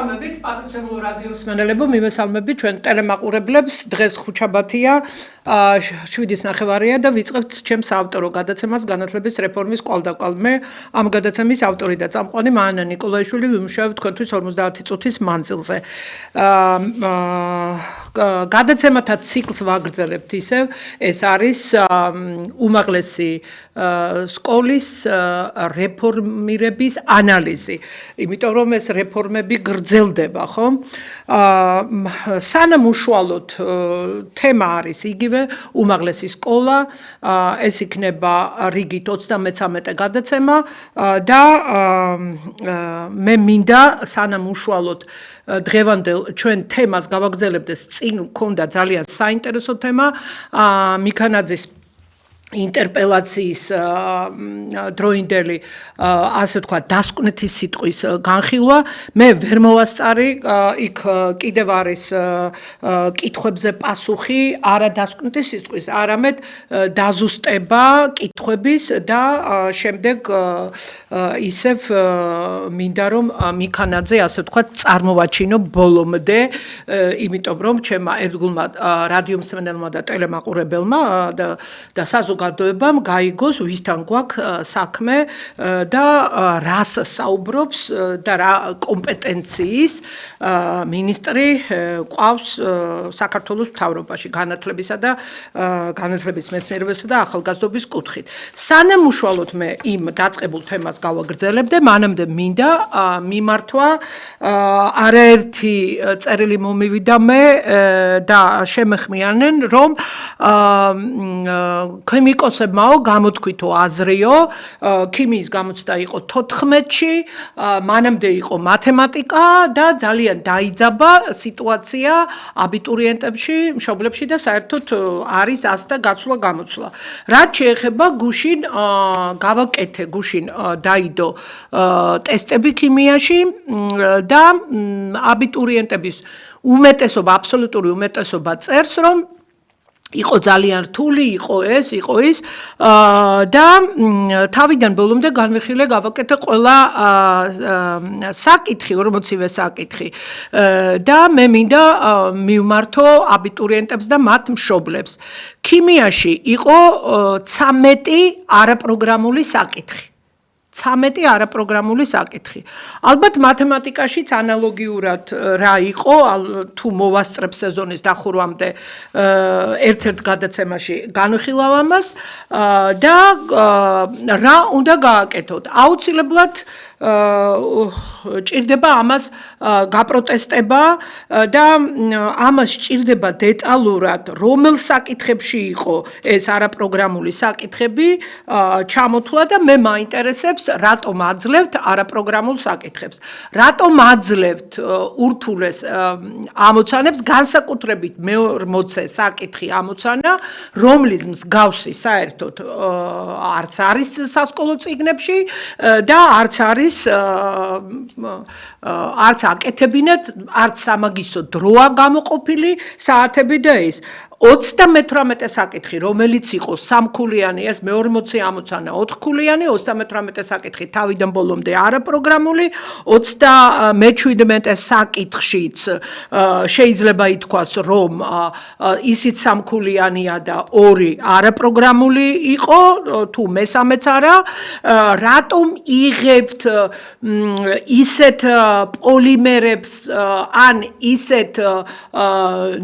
მოგესალმებით პატრიცებულ რადიო მსმენელებო, მივესალმებით ჩვენ ტელემაყურებლებს. დღეს ხუთშაბათია, 7:09 და ვიწყებთ ჩემს ავტორო გადაცემას განათლების რეფორმის კვალდაკვალ. მე ამ გადაცემის ავტორი და წამყვანი მაანა ნიკოლაიშვილი ვიმუშავებ თქვენთვის 50 წუთის მანძილზე. გადაცემათა ციკლს ვაგრძელებთ ისევ, ეს არის უმაღლესი სკოლის რეფორმირების ანალიზი. იმიტომ რომ ეს რეფორმები გრძელდება, ხო? სანამ უშუალოდ თემა არის იგივე უმაღლესი სკოლა, ეს იქნება რიგით 33 გადაცემა და მე მინდა სანამ უშუალოდ დღევანდელ ჩვენ თემას გავაგრძელებდეს, წინ მქონდა ძალიან საინტერესო თემა მიქანაძის ინტერპელაციის დროინდელი ასე თქვა დასკვნითი სიტყვის განხილვა. მე ვერ მოვასწარი, იქ კიდევ არის კითხვებზე პასუხი არა დასკვნითი სიტყვის, არამედ დაზუსტება კითხვების და შემდეგ ისევ მინდა რომ მიქანაძე ასე თქვა წარმოვაჩინო ბოლომდე, იმიტომ რომ ჩემმა ერთგულმა რადიო მსმენელმა და ტელემაყურებელმა და საზოგადოებამ გაიგოს ვისთან გვაქვს საქმე და რას საუბრობს და რა კომპეტენციის მინისტრი ყავს საქართველოს მთავრობაში განათლებისა და განათლების მეცნიერებისა და ახალგაზრდობის კუთხით. სანამ უშუალოდ მე იმ დაწყებულ თემას გავაგრძელებდე, მანამდე მინდა მიმართვა არაერთი წერილი მომივიდა მე და შემეხმიანენ რომ ქიმიკოსებმაო გამოთქვითო აზრიო, ქიმიის გამოცდა იყო 14-ში, მანამდე იყო მათემატიკა და ძალიან დაიძაბა სიტუაცია აბიტურიენტებში, მშობლებში და საერთოდ არის ასთა გაცვლა-გამოცვლა. რაც შეეხება გუშინ გავაკეთე, გუშინ დაიდო ტესტები ქიმიაში და აბიტურიენტების უმეტესობა, აბსოლუტური უმეტესობა წერს, რომ იყო ძალიან რთული, იყო ეს, იყო ის და თავიდან ბოლომდე განვიხილე გავაკეთე ყველა საკითხი, 40-ვე საკითხი და მე მინდა მივმართო აბიტურიენტებს და მათ მშობლებს. ქიმიაში იყო 13 არაპროგრამული საკითხი. 13 არაპროგრამული საკითხი. ალბათ მათემატიკაშიც ანალოგიურად რა იყო, თუ მოვასწრებ სეზონის დახურვამდე ერთ-ერთ გადაცემაში განვიხილავ ამას და რა უნდა გააკეთოთ. აუცილებლად ჭირდება ამას გაპროტესტება და ამას ჭირდება დეტალურად, რომელ საკითხებში იყო ეს არაპროგრამული საკითხები ჩამოთვლა და მე მაინტერესებს, რატომ აძლევთ არაპროგრამულ საკითხებს. რატომ აძლევთ ურთულეს ამოცანებს, განსაკუთრებით მე-40 საკითხი ამოცანა, რომლის მსგავსი საერთოდ არც არის სასკოლო წიგნებში და არც არის არც აკეთებინეთ, არც სამაგისტრო დროა გამოყოფილი საათები და ის 38 საკითხი, რომელიც იყო 3-ქულიანი, ეს მე-40 ამოცანა 4-ქულიანი, 38 საკითხი თავიდან ბოლომდე არაპროგრამული, 37 საკითხშიც შეიძლება ითქვას, რომ ისიც 3-ქულიანია და 2 არაპროგრამული იყო, თუ მესამეც არა, რატომ იღებთ ისეთ პოლიმერებს ან ისეთ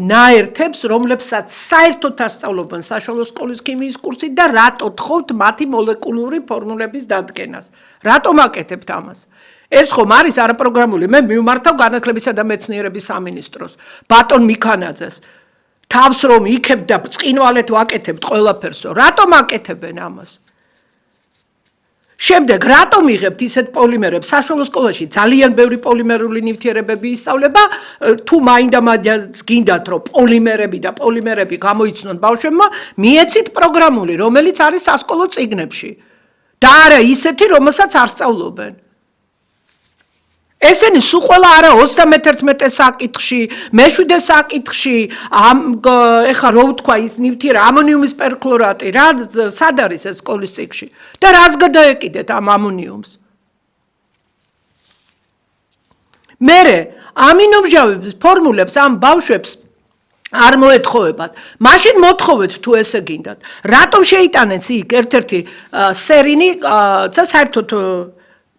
ნაერთებს, რომლებსაც საერთოდ ასწავლობენ საშუალო სკოლის ქიმიის კურსი და რატო თხოვთ მათი მოლეკულური ფორმულების დადგენას? რატომ აკეთებთ ამას? ეს ხომ არის არაპროგრამული. მე მივმართავ განათლებისა და მეცნიერების სამინისტროს, ბატონ მიქანაძეს. თავს რომ იქებ და ბრწყინვალეთ ვაკეთებთ ყველაფერსო. რატომ აკეთებენ ამას? შემდეგ რატომ იღებთ ისეთ პოლიმერებს? საშუალო სკოლაში ძალიან ბევრი პოლიმერული ნივთიერებები ისწავლება, თუ მაინდა-მაინც გინდათ რომ პოლიმერები გამოიცნონ ბავშვებმა, მიეცით პროგრამული, რომელიც არის სასკოლო წიგნებში და არა ისეთი, რომელსაც არ სწავლობენ. ესენი სულ ყველა არა 31 საკითხში, მე-7 საკითხში, ეხლა რო ვთქვა ის ნივთიერი ამონიუმის პერქლორატი, რა სად არის ეს სკოლის წიგნში? და რას გადაეკიდეთ ამ ამონიუმს? მერე ამინომჟავების ფორმულებს ამ ბავშვებს არ მოეთხოვებათ. მაშინ მოთხოვეთ თუ ესე გინდათ. რატომ შეიტანეთ იქ ერთ-ერთი სერინი საერთოდ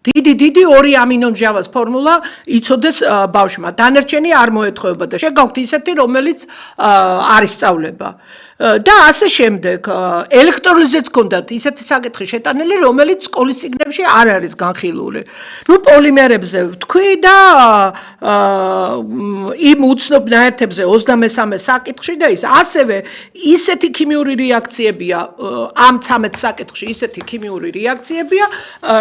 დიდი ორი ამინომჟავას ფორმულა იცოდეს ბავშვმა. დანარჩენი არ მოეთხოვება და შეგაქვთ ისეთი, რომელიც არ ისწავლება. და ასე შემდეგ ელექტროლიზეც ჰქონდათ ისეთი საკითხი შეტანილი, რომელიც სკოლის წიგნებში არ არის განხილული. ნუ პოლიმერებზე ვთქვი და იმ უცნობ ნაერთებზე 23 საკითხში და ის ასევე ისეთი ქიმიური რეაქციებია ამ 13 საკითხში ისეთი ქიმიური რეაქციებია,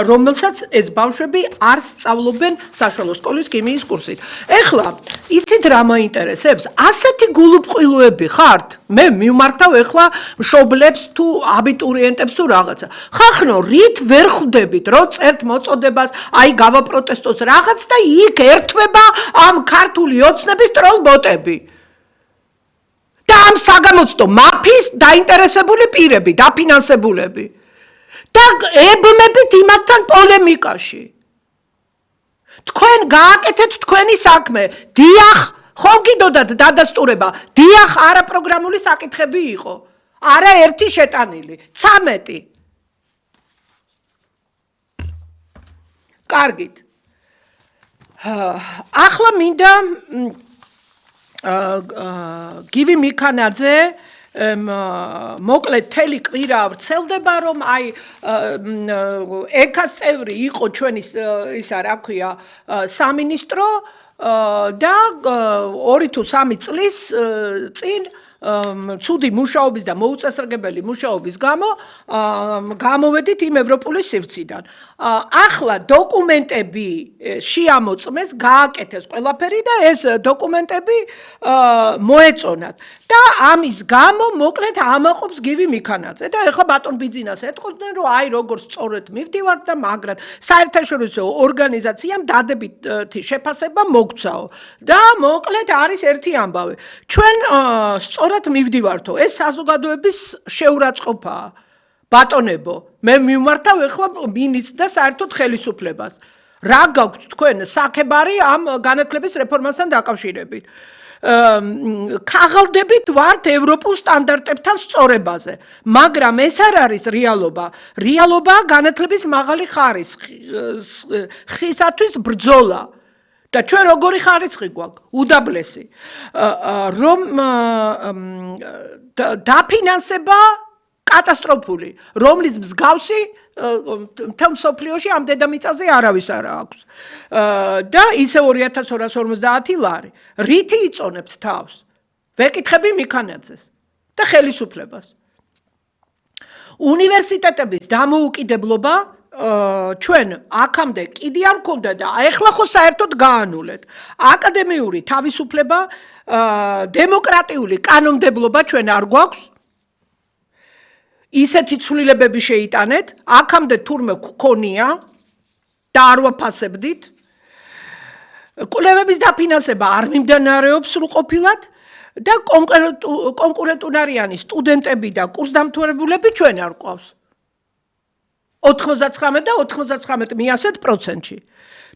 რომელსაც ეს ბავშვები არ სწავლობენ საშუალო სკოლის ქიმიის კურსით. ეხლა იცით რა მაინტერესებს? ასეთი გულუბრყვილოები ხართ? მე მივმართავ ეხლა მშობლებს თუ აბიტურიენტებს თუ რაღაცა. ხახნო რით ვერ ხვდებით, რომ წერთ მოწოდებას, აი გავაპროტესტოს რაღაც და იქ ერთვება ამ ქართული ოცნების ტროლბოტები. და ამ საგამოცდო მაფიის დაინტერესებული პირები, დაფინანსებულები. და ებმებით იმათთან პოლემიკაში. თქვენ გააკეთეთ თქვენი საქმე. დიახ, ხომ გიდოდათ დადასტურება, დიახ, არაპროგრამული საკითხები იყო. არა ერთი შეტანილი, 13. კარგით. ახლა მინდა გივი მიქანაძე მოკლედ თელი კვირა ვრცელდება, რომ აი ეკას წევრი იყო ჩვენი ისა რა ქვია სამინისტრო და 2 თუ 3 წლის წინ ცუდი მუშაობის და მოუწესრიგებელი მუშაობის გამო გამოვედით იმ ევროპული სივრციდან. ახლა დოკუმენტები შეამოწმეს, გააკეთეს ყველაფერი და ეს დოკუმენტები მოეწონათ. და ამის გამო მოკლედ ამაყობს გივი მიქანაძე და ეხლა ბატონ ბიძინას ეთქოდნენ, რომ აი როგორც სწორედ მივდივართ და მაგრამ საერთაშორისო ორგანიზაციამ დადებითი შეფასება მოგცაო. და მოკლედ არის ერთი ამბავი. ჩვენ სწორად მივდივართო, ეს საზოგადოების შეურაცხყოფაა. ბატონებო, მე მივმართავ ეხლა მინისტრს და საერთოდ ხელისუფლებას. რა გაქვთ თქვენ საქებარი ამ განათლების რეფორმასთან დაკავშირებით? ქაღალდებით ვართ ევროპულ სტანდარტებთან სწორებაზე, მაგრამ ეს არ არის რეალობა. რეალობაა განათლების მაღალი ხარისხისათვის ბრძოლა. და ჩვენ როგორი ხარისხი გვაქვს? უდაბლესი. რომ დაფინანსება კატასტროფული, რომლის მსგავსი მთელ მსოფლიოში ამ დედამიწაზე არავის არ აქვს. და ისე 2250 ლარი. რითი იწონებთ თავს? ვეკითხები მიქანაძეს და ხელისუფლებას. უნივერსიტეტების დამოუკიდებლობა ჩვენ აქამდე კიდე არ მქონდა და ეხლა ხო საერთოდ გაანულეთ. აკადემიური თავისუფლება, დემოკრატიული კანონმდებლობა ჩვენ არ გვაქვს. ისეთი ცვლილებები შეიტანეთ, აქამდე თურმე გქონია და არ ვაფასებდით. კვლევების დაფინანსება არ მიმდინარეობს სრულყოფილად და კონკურენტუნარიანი სტუდენტები და კურსდამთავრებულები ჩვენ არ გვყავს. 99 და 99%-ში.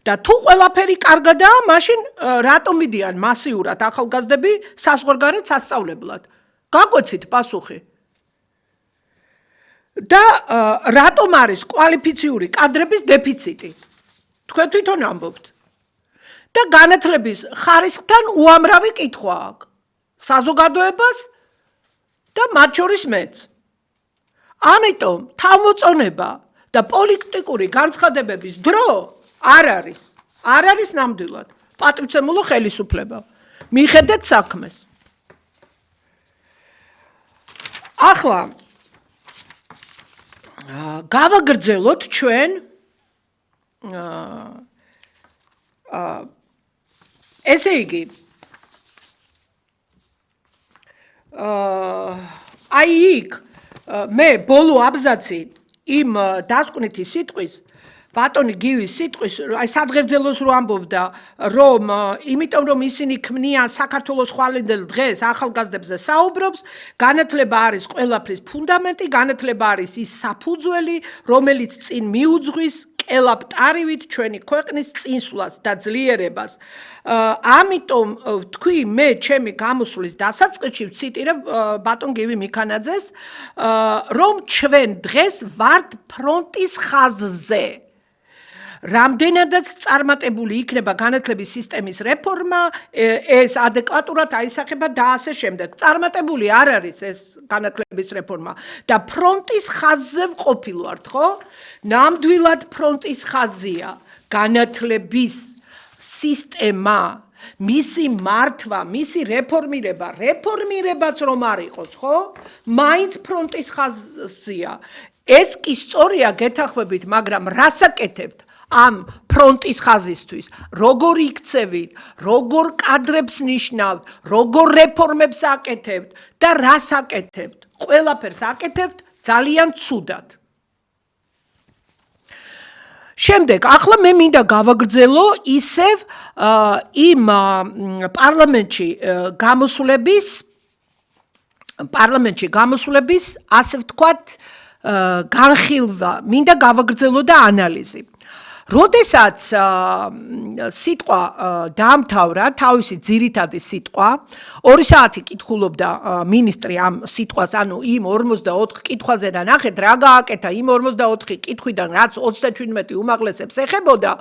და თუ ყველაფერი კარგადაა, მაშინ რატომ მიდიან მასიურად ახალგაზრდები საზღვარგარეთ სასწავლებლად? გაგვეცით პასუხი. და რატომ არის კვალიფიციური კადრების დეფიციტი? თქვენ თვითონ ამბობთ. და განათლების ხარისხთან უამრავი კითხვა აქვს. საზოგადოებას და მათ შორის მეც. ამიტომ თავმოწონება და პოლიტიკური განცხადებების დრო არ არის. არ არის ნამდვილად. პატივცემულო ხელისუფლება. მიხედეთ საქმეს. ახლა გავაგრძელოთ ჩვენ ესე იგი აი იქ მე ბოლო აბზაცი იმ დასკვნითი სიტყვის ბატონი გივის სიტყვის აი სადღერძელოს რო ამბობდა რომ იმიტომ რომ ისინი ქმნიან საქართველოს ხვალინდელ დღეს ახალგაზრდებზე საუბრობს განათლება არის ყველაფრის ფუნდამენტი განათლება არის ის საფუძველი რომელიც წინ მიუძღვის კელაპტარივით ჩვენი ქვეყნის წინსვლას და ძლიერებას. ამიტომ თქვი მე ჩემი გამოსვლის დასაწყისში ვციტირებ ბატონ გივი მიქანაძეს, რომ ჩვენ დღეს ვართ ფრონტის ხაზზე. რამდენადაც წარმატებული იქნება განათლების სისტემის რეფორმა, ეს ადეკვატურად აისახება და ასე შემდეგ. წარმატებული არ არის ეს განათლების რეფორმა და ფრონტის ხაზზე ვყოფილვართ, ხო? ნამდვილად ფრონტის ხაზია განათლების სისტემა, მისი მართვა, მისი რეფორმირებაც რომ არ იყოს, ხო? მაინც ფრონტის ხაზია. ეს კი სწორია გეთანხმებით, მაგრამ რას აკეთებთ? ამ ფრონტის ხაზისთვის, როგორ იქცევით, როგორ კადრებს ნიშნავთ, როგორ რეფორმებს აკეთებთ და რას აკეთებთ? ყველაფერს აკეთებთ ძალიან ცუდად. შემდეგ, ახლა მე მინდა გავაგრძელო ისევ იმ პარლამენტში გამოსვლების, ასე ვთქვათ, განხილვა, მინდა გავაგრძელო და ანალიზი. როდესაც სიტყვა დაამთავრა, თავისი ძირითადი სიტყვა, 2 საათი კითხულობდა მინისტრი ამ სიტყვას, ანუ იმ 44 კითხვაზე და ნახეთ რა გააკეთა იმ 44 კითხვიდან, რაც 37 უმაღლესებს ეხებოდა,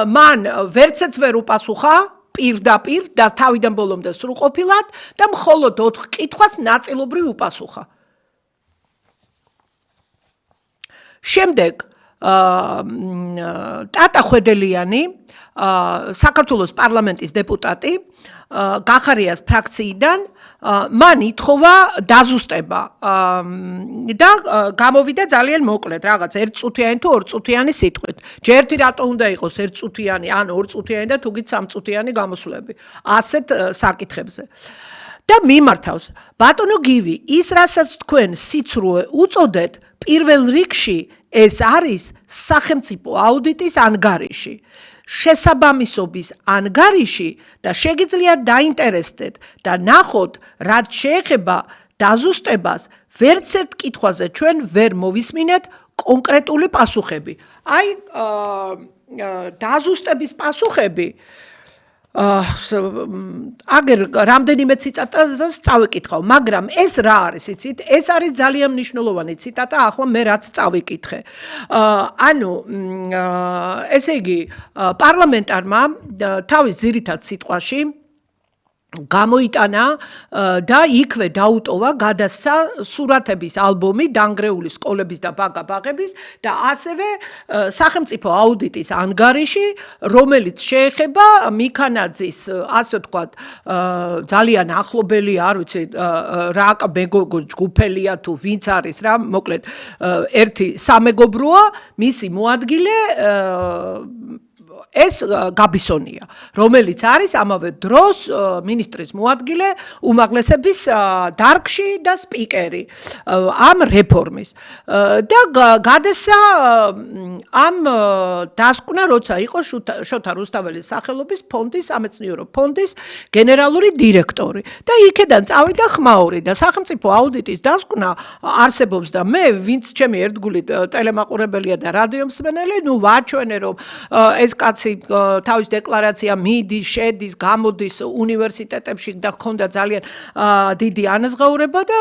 მან ვერცეც ვერ უპასუხა პირდაპირ და თავიდან ბოლომდე სრულყოფილად და მხოლოდ 4 კითხვას ნაწილობრივ უპასუხა. შემდეგ ტატა ხვედელიანი, საქართველოს პარლამენტის დეპუტატი, გახარიას ფრაქციიდან, მან ითხოვა დაზუსტება და გამოვიდა ძალიან მოკლედ, რაღაც 1 წუთიანი თუ 2 წუთიანი სიტყვით. ჯერთი რატო უნდა იყოს 1 წუთიანი, ან 2 წუთიანი და თუგით 3 წუთიანი გამოსვლები ასეთ საკითხებზე. და მიმართავს, ბატონო გივი, ის რასაც თქვენ სიცრუე უწოდეთ, პირველ რიგში ეს არის სახელმწიფო აუდიტის ანგარიში, შესაბამისობის ანგარიში და შეგიძლიათ დაინტერესდეთ და ნახოთ, რაც შეეხება დაზუსტებას, ვერც ერთ კითხვაზე ჩვენ ვერ მოვისმინეთ კონკრეტული პასუხები. აი, დაზუსტების პასუხები აგერ რამდენიმე ციტატას წავიკითხავ, მაგრამ ეს რა არის, იცით? ეს არის ძალიან მნიშვნელოვანი ციტატა, ახლა მე რაც წავიკითხე. ანუ, ესე იგი, პარლამენტარმა თავის ძირითად სიტყვაში გამოიტანა და იქვე დაუტოვა გადასცა სურათების ალბომი დანგრეული სკოლების და ბაღების და ასევე სახელმწიფო აუდიტის ანგარიში, რომელიც შეეხება მიქანაძის, ასე ვთქვათ, ძალიან ახლობელი, არ ვიცი, რა მეგობრო ჯგუფელია თუ ვინც არის რა, მოკლედ, ერთი სამეგობროა, მისი მოადგილე ეს გაბისონია, რომელიც არის ამავე დროს მინისტრის მოადგილე უმაღლესების დარგში და სპიკერი ამ რეფორმის. და გადასცა ამ დასკვნა, როცა იყო შოთა რუსთაველის სახელობის ფონდის, სამეცნიერო ფონდის გენერალური დირექტორი. და იქედან წავიდა ხმაური და სახელმწიფო აუდიტის დასკვნა არსებობს და მე, ვინც ჩემი ერთგული ტელემაყურებელია და რადიო მსმენელი, ნუ ვაჩვენე, რომ ეს კაცი თავის დეკლარაცია მიდის, შედის, გამოდის უნივერსიტეტებში და ჰქონდა ძალიან დიდი ანაზღაურება და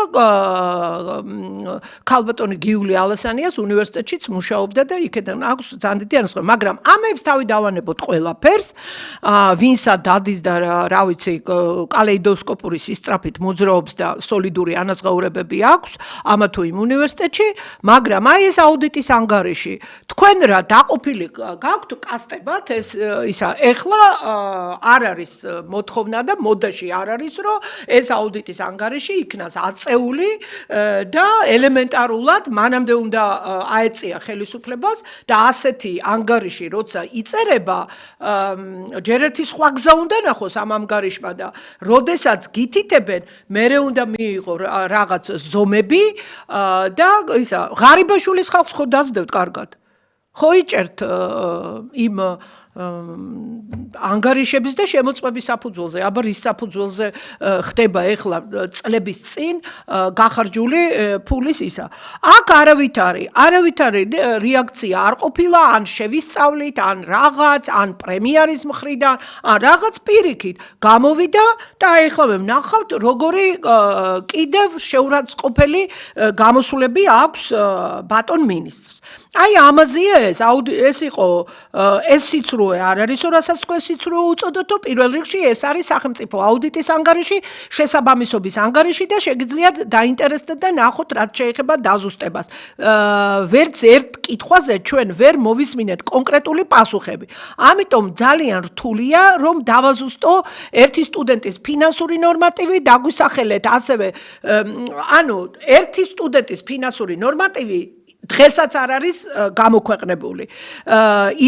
ქალბატონი გიული ალასანიას უნივერსიტეტშიც მუშაობდა და იქედან აქვს ძალიან დიდი ანაზღაურება, მაგრამ ამებს თავი დავანებოთ ყველაფერს, ვინსა დადის და რა ვიცი, კალეიდოსკოპური სისწრაფით მოძრაობს და სოლიდური ანაზღაურებები აქვს ამა თუ იმ უნივერსიტეტში, მაგრამ აი ეს აუდიტის ანგარიში, თქვენ რა დაყოფილი გაქვთ კასტებად ეს ისა ეხლა არ არის მოთხოვნა და მოდაში არ არის რომ ეს აუდიტის ანგარიში იქნას აწეული და ელემენტარულად მანამდე უნდა აეწია ხელისუფლებას და ასეთი ანგარიში როცა იწერება ჯერ ერთი სხვა გზა უნდა ნახოს ამ ანგარიშმა და როდესაც გითითებენ მერე უნდა მიიღო რაღაც ზომები და ისა ღარიბაშვილის ხალხს ხო დაძდევთ კარგად ხო იჭერთ იმ ანგარიშების და შემოწმების საფუძველზე, აბა რის საფუძველზე ხდება ეხლა წლების წინ გახარჯული ფულის ისა. აქ არავითარი რეაქცია არ ყოფილა, ან შევისწავლით, ან რაღაც, ან პრემიერის მხრიდან, ან რაღაც პირიქით გამოვიდა და ეხლა მე ვნახავთ როგორი კიდევ შეურაცხყოფელი გამოსვლები აქვს ბატონ მინისტრს. აი ამაზეა ეს იყო ეს სიცრუე არ არის, რასაც თქვენ სიცრუე უწოდოთო, პირველ რიგში ეს არის სახელმწიფო აუდიტის ანგარიში, შესაბამისობის ანგარიში და შეგიძლიათ დაინტერესდეთ და ნახოთ რაც შეეხება დაზუსტებას. ვერც ერთ კითხვაზე ჩვენ ვერ მოვისმინეთ კონკრეტული პასუხები. ამიტომ ძალიან რთულია რომ დავაზუსტო ერთი სტუდენტის ფინანსური ნორმატივი, დაგვისახელეთ ასევე ანუ ერთი სტუდენტის ფინანსური ნორმატივი დღესაც არ არის გამოქვეყნებული.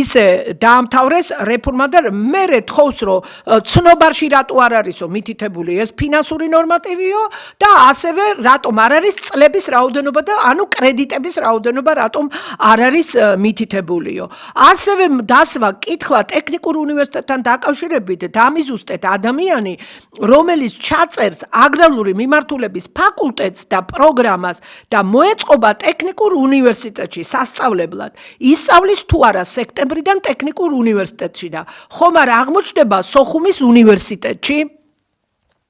ისე დაამთავრეს რეფორმა და მე თხოვს რომ ცნობარში რატო არ არისო მითითებული ეს ფინანსური ნორმატივიო და ასევე რატომ არ არის წლების რაოდენობა და ანუ კრედიტების რაოდენობა რატომ არ არის მითითებულიო. ასევე დასვა კითხვა ტექნიკურ უნივერსიტეტთან დაკავშირებით დამიზუსტეთ ადამიანი რომელიც ჩაწერს აგრარული მიმართულების ფაკულტეტს და პროგრამას და მოეწყობა ტექნიკურ უნივერსიტეტში სასწავლებლად ისწავლის თუ არა სექტემბრიდან ტექნიკურ უნივერსიტეტში და ხომ არ აღმოჩნდება სოხუმის უნივერსიტეტში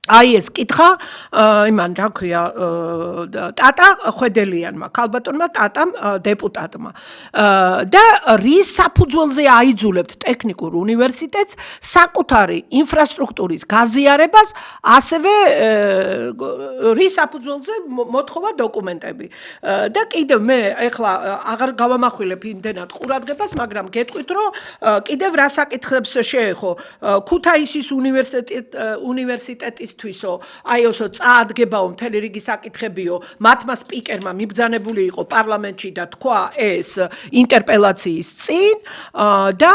აი ეს კითხა იმან რა ქვია ტატა ხვედელიანმა ქალბატონმა ტატამ დეპუტატმა და რის საფუძველზე აიძულებთ ტექნიკურ უნივერსიტეტს საკუთარი ინფრასტრუქტურის გაზიარებას ასევე რის საფუძველზე მოთხოვა დოკუმენტები და კიდევ მე ეხლა აღარ გავამახვილებ იმდენად ყურადღებას მაგრამ გეტყვით რომ კიდევ რა საკითხებს შეეხო ქუთაისის უნივერსიტეტის თვისო აი ოსო წაადგებაო მთელი რიგი საკითხებიო მათმა სპიკერმა მიბრძანებული იყო პარლამენტში და თქვა ეს ინტერპელაციის წინ და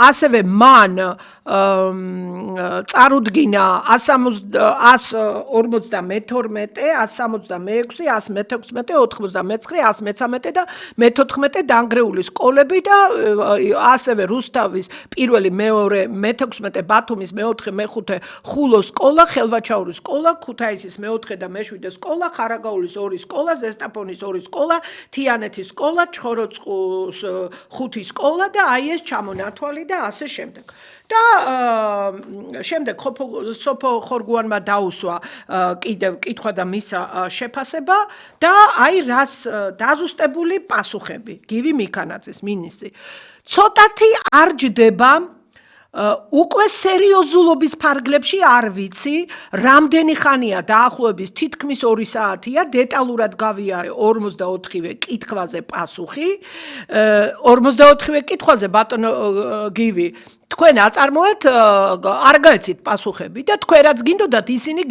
ასევე მან წარუდგინა 152, 166, 116, 99, 113 და მე-14 დანგრეული სკოლები და ასევე რუსთავის პირველი, მეორე, მე-16 ბათუმის მე-4, მე-5 ხულოს სკოლა, ხელვაჩაურის სკოლა, ქუთაისის მე-4 და მე-7 სკოლა, ხარაგაულის 2 სკოლა, ზესტაფონის 2 სკოლა, თიანეთის სკოლა, ჩხოროწყუს 5 სკოლა და აი ეს ჩამონათვალი და ასე შემდეგ. და შემდეგ სოფო ხორგუანმა დაუსვა კიდევ კითხვა და მისა შეფასება და აი რას დაზუსტებული პასუხები გივი მიქანაძის მინისტრი ცოტათი არ ჯდება უკვე სერიოზულობის ფარგლებში არ ვიცი რამდენი ხანია დაახლოებით თითქმის 2 საათია დეტალურად გავიარე 44-ვე კითხვაზე პასუხი 44-ვე კითხვაზე ბატონო გივი თქვენ აწარმოეთ არ გაეცით პასუხები და თქვენ რაც გინდოდათ ისინი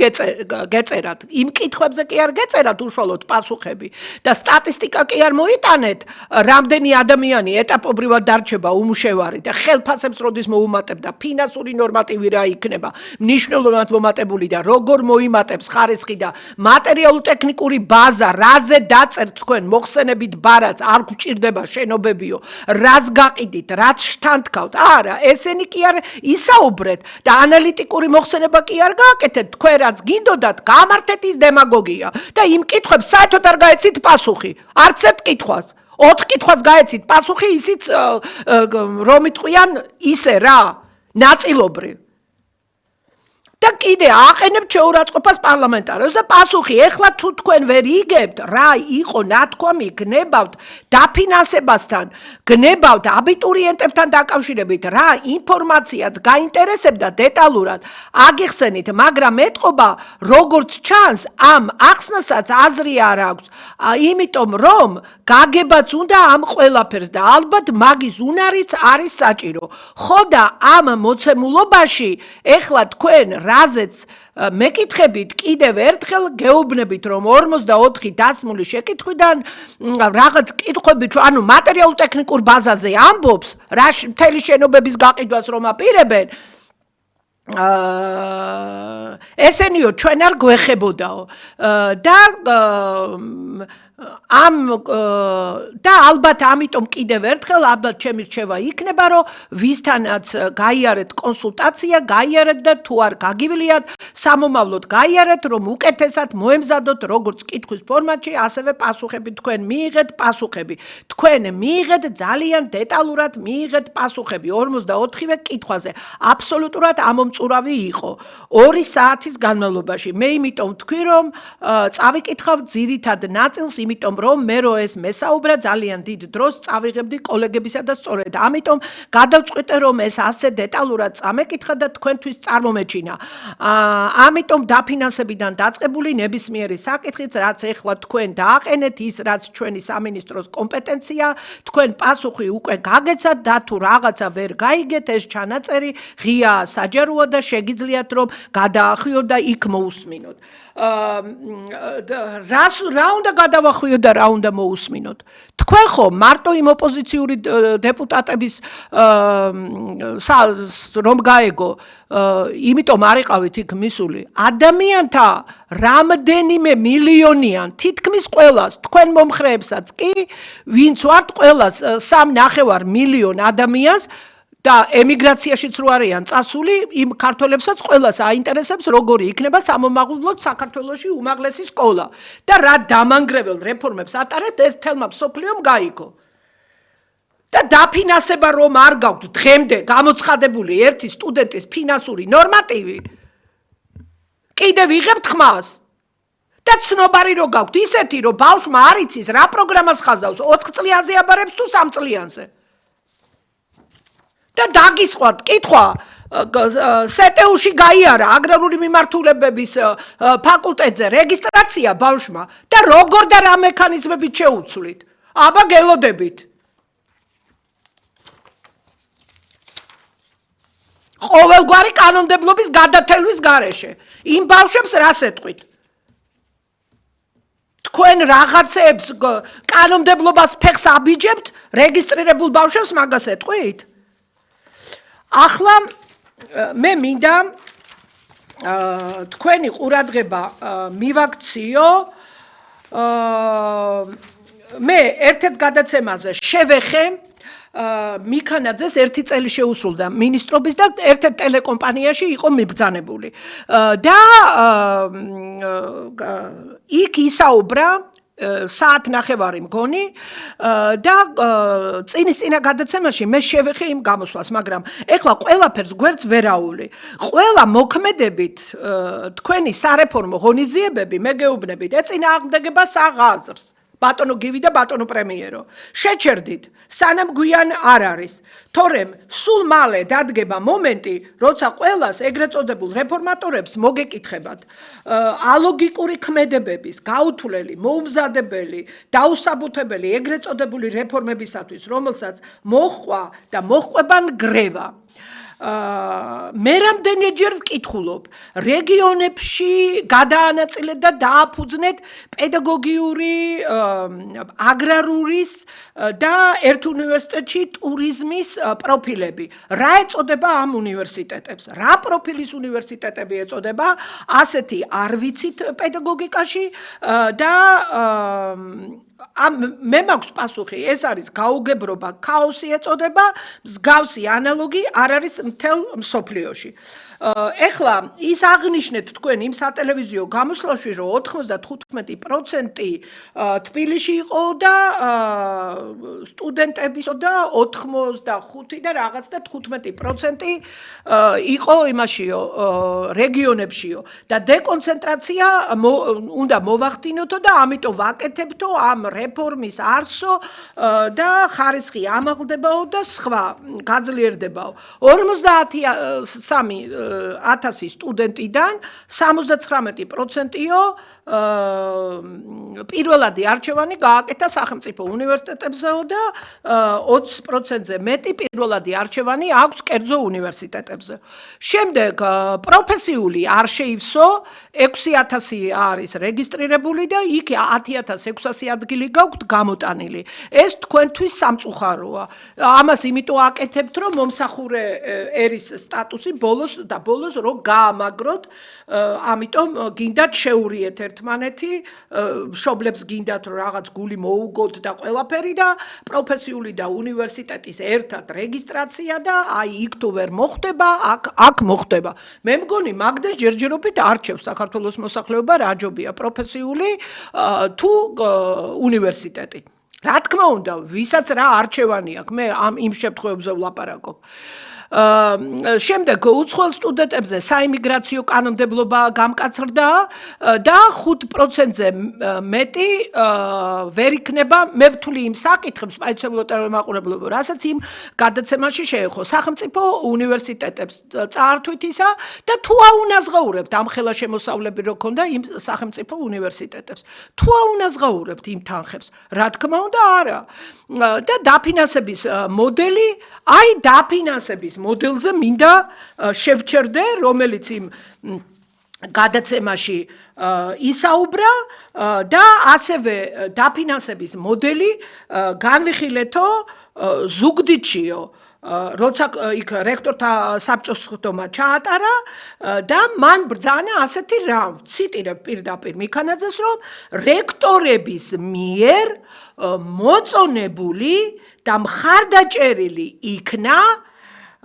გეწერათ იმ კითხვებზე კი არ გეწერათ უშუალოდ პასუხები და სტატისტიკა კი არ მოიტანეთ რამდენი ადამიანი ეტაპობრივად დარჩება უმუშევარი და ხელფასებს როდის მოუმატებდა ფინანსური ნორმატივი რა იქნება მნიშვნელოვნად მომატებული და როგორ მოიმატებს ხარისხი და მატერიალურ-ტექნიკური ბაზა რაზე დაწერთ თქვენ მოხსენებით ბარაც არ გვჭირდება შენობებიო რას გაყიდით რაც შთანთქავთ არა ესენი კი არ ისაუბრეთ და ანალიტიკური მოხსენება კი არ გააკეთეთ თქვენ რაც გინდოდათ გამართეთ ის დემაგოგია და იმ კითხვებს საერთოდ არ გაეცით პასუხი არც ერთ კითხვას 4 კითხვას გაეცით პასუხი ისიც რომ იტყვიან ისე რა ნაწილობრივ და კიდე აყენებთ შეურაცხყოფას პარლამენტარებს და პასუხი ეხლა თუ თქვენ ვერ იგებთ რა იყო ნათქვამი გნებავთ დაფინანსებასთან გნებავთ აბიტურიენტებთან დაკავშირებით რა ინფორმაციაც გაინტერესებდა დეტალურად აგიხსენით მაგრამ ეთყობა როგორც ჩანს ამ ახსნასაც აზრი არ აქვს იმიტომ რომ გაგებაც უნდა ამ ყველაფერს და ალბათ მაგის უნარიც არის საჭირო ხო და ამ მოცემულობაში ეხლა თქვენ რაზეც მეკითხებით კიდევ ერთხელ გეუბნებით რომ 44 დასმული შეკითხვიდან რაღაც კითხვები ანუ მატერიალურ-ტექნიკურ ბაზაზე ამბობს რა მთელი შენობების გაყიდვას რომ აპირებენ ესენიო ჩვენ არ გვეხებოდაო და ამ და ალბათ ამიტომ კიდევ ერთხელ ალბათ ჩემი რჩევა იქნება რომ ვისთანაც გაიარეთ კონსულტაცია გაიარეთ და თუ არ გაგივლიათ სამომავლოდ გაიარეთ რომ უკეთესად მოემზადოთ როგორც კითხვის ფორმატში ასევე პასუხები თქვენ მიიღეთ პასუხები თქვენ მიიღეთ ძალიან დეტალურად მიიღეთ პასუხები 44-ვე კითხვაზე აბსოლუტურად ამომწურავი იყო 2 საათის განმავლობაში მე იმიტომ ვთქვი რომ წავიკითხავ ძირითად ნაწილს იმიტომ რომ მე რო ეს მესაუბრა ძალიან დიდ დროს წავიღებდი კოლეგებისა და სწორედ ამიტომ გადავწყვიტე რომ ეს ასე დეტალურად წამეკითხა და თქვენთვის წარმომეჩინა ამიტომ დაფინანსებიდან დაწყებული ნებისმიერი საკითხით რაც ეხლა თქვენ დააყენეთ ის რაც ჩვენი სამინისტროს კომპეტენცია თქვენ პასუხი უკვე გაგეცათ და თუ რაღაცა ვერ გაიგეთ ეს ჩანაწერი ღია საჯაროა და შეგიძლიათ რომ გადაახვიოთ და იქ მოусმინოთ რა უნდა გადავახვიოთ და რა უნდა მოусმინოთ თქვენ ხო მარტო იმ ოპოზიციური დეპუტატების რომ გაეგო იმიტომ არ იყავით იქ მისული ადამიანთა რამდენიმე მილიონიან თითქმის ყველას თქვენ მომხრეებსაც კი ვინც ვართ ყველას 3.5 მილიონ ადამიანს და ემიგრაციაშიც რო არიან წასული იმ ქართველებსაც ყველას აინტერესებს როგორი იქნება სამომავლოდ საქართველოში უმაღლესი სკოლა და რა დამანგრეველ რეფორმებს ატარებთ ეს თელმა მსოფლიომ გაიგო და დაფინანსება რომ არ გაქვთ დღემდე გამოცხადებული ერთი სტუდენტის ფინანსური ნორმატივი კიდევ იღებთ ხმას და ცნობარი რო გაქვთ ისეთი რომ ბავშვმა არ იცის რა პროგრამას ხაზავს 4 წლიანზე აბარებს თუ 3 წლიანზე და დაგისხვათ კითხვა სეტეუში გაიარა აგრარული მიმართულებების ფაკულტეტზე რეგისტრაცია ბავშვმა და როგორ და რა მექანიზმებით შეუცვლით აბა გელოდებით ყოველგვარი კანონმდებლობის გადათელვის გარეშე იმ ბავშვებს რას ეტყვით თქვენ რაღაცებს კანონმდებლობას ფეხს აბიჯებთ რეგისტრირებულ ბავშვებს მაგას ეტყვით ახლა მე მინდა თქვენი ყურადღება მივაქციო მე ერთ-ერთ გადაცემაზე შევეხე მიქანაძეს 1 წელი შეუსრულდა მინისტრობის და ერთ-ერთ ტელეკომპანიაში იყო მიბრძანებული და იქ ისაუბრა საათნახევარი მგონი და წინა გადაცემაში მე შევეხე იმ გამოსვლას მაგრამ ეხლა ყველაფერს გვერდს ვერაული ყველა მოქმედებით თქვენი სარეფორმო ღონისძიებები მე გეუბნებით ეწინააღმდეგება საღაზრს ბატონო გივი და ბატონო პრემიერო შეჩერდით სანამ გვიან არ არის თორემ სულ მალე დადგება მომენტი როცა ყველას ეგრეთ წოდებულ რეფორმატორებს მოგეკითხებათ ალოგიკური ქმედებების გაუთვლელი მოუმზადებელი დაუსაბუთებელი ეგრეთ წოდებული რეფორმებისათვის რომელსაც მოჰყვა და მოჰყვება ნგრევა მე რამდენჯერ ვკითხულობ რეგიონებში გადაანაწილეთ და დააფუძნეთ პედაგოგიური აგრარურის და ერთ უნივერსიტეტში ტურიზმის პროფილები რა ეწოდება ამ უნივერსიტეტებს რა პროფილის უნივერსიტეტები ეწოდება ასეთი არ ვიცით პედაგოგიკაში და მე მაქვს პასუხი ეს არის გაუგებრობა ქაოსი ეწოდება მსგავსი ანალოგი არ არის მთელ მსოფლიოში ეხლა ის აღნიშნეთ თქვენ იმ სატელევიზიო გამოსვლაში რომ 95% თბილისში იყო და სტუდენტების და 85 და რაღაც და 15% იყო იმაშიო რეგიონებშიო და დეკონცენტრაცია უნდა მოვახდინოთო და ამიტომ ვაკეთებთო ამ რეფორმის არსო და ხარისხი ამაღლდებაო და სხვა გაძლიერდებაო 53,000 სტუდენტიდან 79%-ო პირველადი არჩევანი გააკეთა სახელმწიფო უნივერსიტეტებზეო და 20%-ზე მეტი პირველადი არჩევანი აქვს კერძო უნივერსიტეტებზე. შემდეგ პროფესიული არ შეივსო 6,000 არის რეგისტრირებული და იქ 10,600 ადგილი გაქვთ გამოტანილი. ეს თქვენთვის სამწუხაროა. ამას იმიტომ აკეთებთ, რომ მომსახურე ერის სტატუსი ბოლოს და ბოლოს რომ გაამაგროთ, ამიტომ გინდათ შეურიეთ ერთმანეთი, მშობლებს გინდათ რომ რაღაც გული მოუგოთ და ყველაფერი და პროფესიული და უნივერსიტეტის ერთად რეგისტრაცია და აი იქ თუ ვერ მოხდება, აქ მოხდება. მე მგონი მაგდეს ჯერჯერობით არჩევს საქართველოს მოსახლეობა რა ჯობია პროფესიული თუ უნივერსიტეტი. რა თქმა უნდა, ვისაც რა არჩევანი აქვს, მე იმ შემთხვევებზე ვლაპარაკობ. შემდეგ უცხოელ სტუდენტებზე საიმიგრაციო კანონმდებლობა გამკაცრდა და 5%-ზე მეტი ვერ იქნება, მე ვთვლი იმ საკითხებს სპეციალურ ტელემაყურებლობაზე, რასაც იმ გადაცემაში შეეხო სახელმწიფო უნივერსიტეტებს წაართვით ისა და თუ აუნაზღაურებთ ამ ხელა შემოსავლები რო ქონდა იმ სახელმწიფო უნივერსიტეტებს. თუ აუნაზღაურებთ იმ თანხებს, რა თქმა უნდა არა. და დაფინანსების მოდელი, აი დაფინანსების მოდელზე მინდა შევჩერდე, რომელიც იმ გადაცემაში ისაუბრა და ასევე დაფინანსების მოდელი განვიხილეთო ზუგდიდშიო, როცა იქ რექტორთა საბჭოს ხდომა ჩაატარა და მან ბრძანა ასეთი რამ, ციტირებ პირდაპირ მიქანაძეს, რომ რექტორების მიერ მოწონებული და მხარდაჭერილი იქნა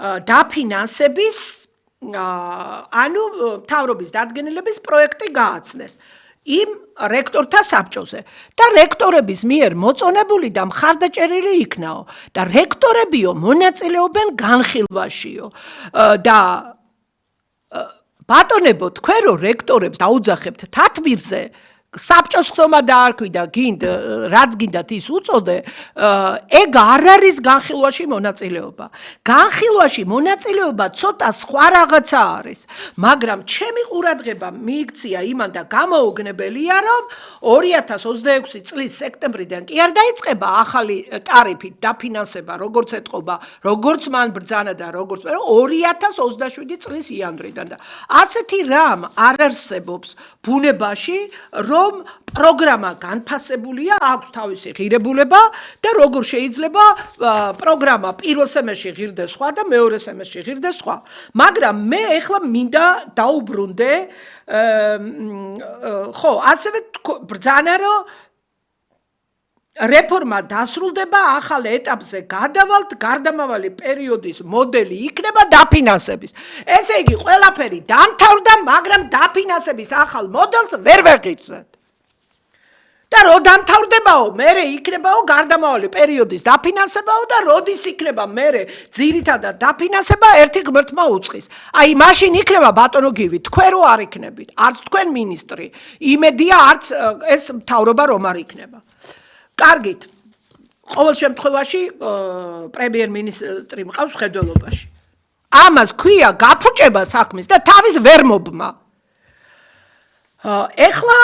დაფინანსების ანუ მთავრობის დადგენილების პროექტი გააცნეს იმ რექტორთა საბჭოზე და რექტორების მიერ მოწონებული და მხარდაჭერილი იქნაო და რექტორებიო მონაწილეობენ განხილვაშიო და ბატონებო თქვენ რო რექტორებს დაუძახებთ თათბირზე საბჭოს ხდომა დაარქვი და რაც გინდათ ის უწოდე, ეგ არ არის განხილვაში მონაწილეობა. განხილვაში მონაწილეობა ცოტა სხვა რაღაცა არის, მაგრამ ჩემი ყურადღება მიიქცია იმან და გამოუგნებელია, რომ 2026 წლის სექტემბრიდან კი არ დაიწყება ახალი ტარიფით დაფინანსება, როგორც ეთყობა, როგორც მან ბრძანა და როგორც 2027 წლის იანვრიდან და ასეთი რამ არ არსებობს ბუნებაში, რომ პროგრამა განფასებულია, აქვს თავისი ღირებულება და როგორ შეიძლება პროგრამა პირველ სემესტრში ღირდეს სხვა და მეორე სემესტრში ღირდეს სხვა. მაგრამ მე ეხლა მინდა დაუბრუნდე, ხო, ასევე ბრძანა რომ რეფორმა დასრულდება ახალ ეტაპზე გადავალთ გარდამავალი პერიოდის მოდელი იქნება დაფინანსების. ესე იგი ყველაფერი დამთავრდა, მაგრამ დაფინანსების ახალ მოდელს ვერ ვეღიძეთ. და რო დამთავრდებაო, მერე იქნებაო გარდამავალი პერიოდის დაფინანსებაო და როდის იქნება მერე ძირითადად დაფინანსება ერთი ღმერთმა უწყის. აი მაშინ იქნება ბატონო გივი, თქვენ რო არ იქნებით, არც თქვენ მინისტრი, იმედია არც ეს მთავრობა რომ არ იქნება. კარგით, ყოველ შემთხვევაში პრემიერ-მინისტრი მყავს მხედველობაში. ამას ქვია გაფუჭება საქმის და თავის ვერ მობმა. ეხლა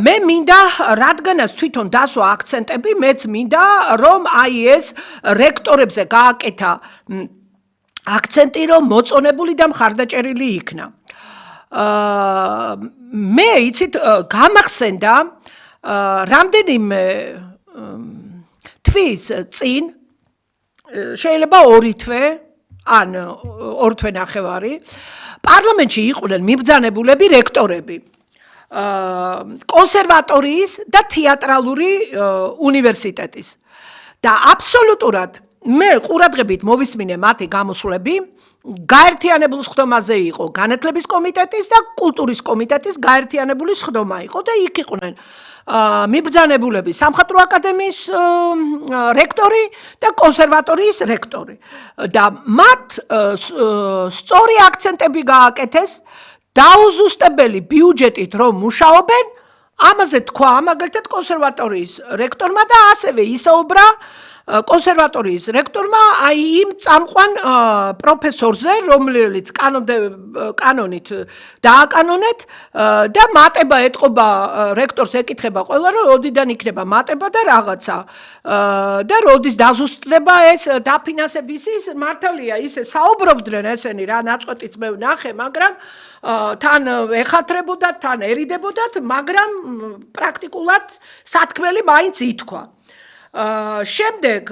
მე მინდა, რადგანაც თვითონ დასვა აქცენტები, მეც მინდა, რომ აი ეს რექტორებზე გააკეთა აქცენტი, რომ მოწონებული და მხარდაჭერილი იქნა. მე იცით გამახსენდა რამდენიმე თვის წინ, შეიძლება 2 თვე, ან 2 თვე ნახევარი, პარლამენტში იყვნენ მიბრძანებულები რექტორები. კონსერვატორიის და თეატრალური უნივერსიტეტის. და აბსოლუტურად მე ყურადღებით მოვისმინე მათი გამოსვლები, გაერთიანებულ სხდომაზე იყო განათლების კომიტეტის და კულტურის კომიტეტის გაერთიანებული სხდომა იყო და იქ იყვნენ მიბრძანებულები სამხატვრო აკადემიის რექტორი და კონსერვატორიის რექტორი. და მათ სწორი აქცენტები გააკეთეს დაუზუსტებელი ბიუჯეტით რომ მუშაობენ, ამაზე თქვა მაგალითად კონსერვატორიის რექტორმა და ასევე ისაუბრა კონსერვატორიის რექტორმა აი იმ წამყვან პროფესორზე, რომელიც კანონით დააკანონეთ და მატება ეთყობა რექტორს ეკითხება ყველა რომ როდიდან იქნება მატება და რაღაცა და როდის დაზუსტდება ეს დაფინანსების ის მართალია ისე საუბრობდნენ ესენი რა ნაწყვეტიც მე ვნახე, მაგრამ თან ეხათრებოდათ, თან ერიდებოდათ, მაგრამ პრაქტიკულად სათქმელი მაინც ითქვა. შემდეგ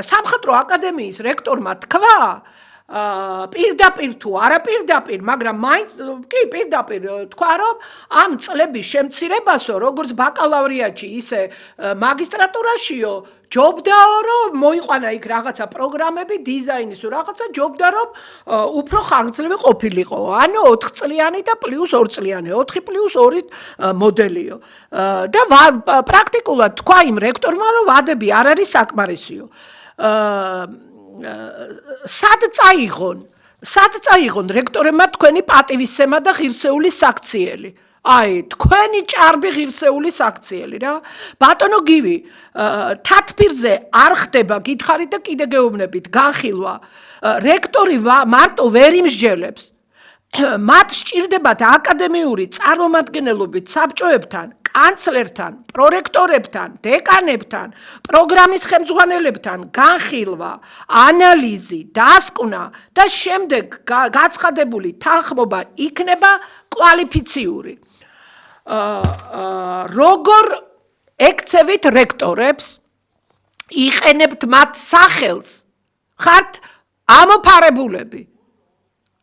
სამხატვრო აკადემიის რექტორმა თქვა, პირდაპირ თუ არა პირდაპირ, მაგრამ მაინც კი პირდაპირ თქვა რომ ამ წლების შემცირებასო, როგორც ბაკალავრიატში, ისე მაგისტრატურაშიო, ჯობდაო რომ მოიყვანა იქ რაღაცა პროგრამები, დიზაინის თუ რაღაცა, ჯობდა რომ უფრო ხანგრძლივი ყოფილიყო. ანუ 4 წლიანი და პლუს 2 წლიანი, 4 პლუს 2 მოდელიო. და პრაქტიკულად თქვა იმ რექტორმა რომ ვადები არ არის საკმარისიო. სად წაიღონ რექტორებმა თქვენი პატივისცემა და ღირსეული საქციელი? აი, თქვენი ჭარბი ღირსეული საქციელი რა. ბატონო გივი, თათბირზე არ ხდება გითხარით და კიდე გეუბნებით, განხილვა. რექტორი მარტო ვერ იმსჯელებს. მათ სჭირდებათ აკადემიური წარმომადგენლობით საბჭოებთან, კანცლერთან, პრორექტორებთან, დეკანებთან, პროგრამის ხელმძღვანელებთან განხილვა, ანალიზი, დასკვნა და შემდეგ გაცხადებული თანხმობა იქნება კვალიფიციური. როგორ ექცევით რექტორებს, იყენებთ მათ სახელს, ხართ ამოფარებულები.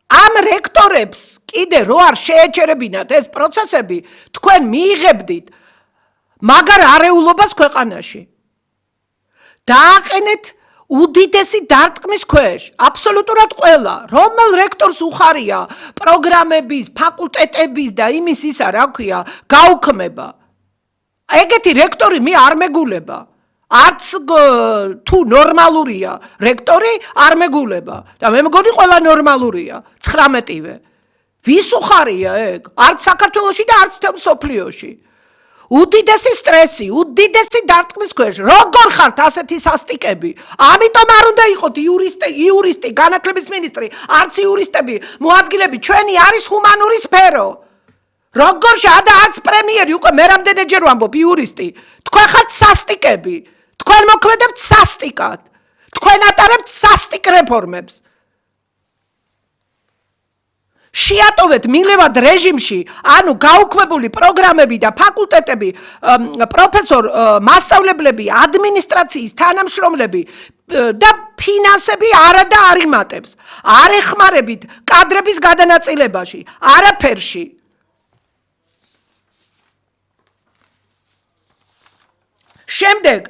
ამ რექტორებს კიდე რო არ შეეჩერებინათ ეს პროცესები, თქვენ მიიღებდით მაგარ არეულობას ქვეყანაში. დააყენეთ უდიდესი დარტყმის ქვეშ, აბსოლუტურად ყველა, რომელ რექტორს უხარია პროგრამების, ფაკულტეტების და იმის ისა, რა ქვია, გაუქმება. ეგეთი რექტორი მე არ მეგულება. არც თუ ნორმალურია რექტორი არ მეგულება და მე მგონი ყველა ნორმალურია 19-ვე. ვის უხარია ეგ? არც საქართველოში და არც მთელ მსოფლიოში. უდიდესი სტრესი, უდიდესი დარტყმის ქვეშ. როგორ ხართ ასეთი სასტიკები? ამიტომ არ უნდა იყოთ იურისტი, განათლების მინისტრი, არც იურისტები, მოადგილეები, ჩვენი არის ჰუმანური სფერო. როგორ და არც პრემიერი უკვე მე რამდენჯერ ვამბობ იურისტი. თქვენ ხართ სასტიკები. თქვენ მოქმედებთ სასტიკად. თქვენ ატარებთ სასტიკ რეფორმებს. შეატოვეთ მილევად რეჟიმში, ანუ გაუქმებული პროგრამები და ფაკულტეტები, პროფესორ მასწავლებლები, ადმინისტრაციის თანამშრომლები და ფინანსები არა და არ იმატებს. არ ეხმარებით კადრების გადანაწილებაში, არაფერში. შემდეგ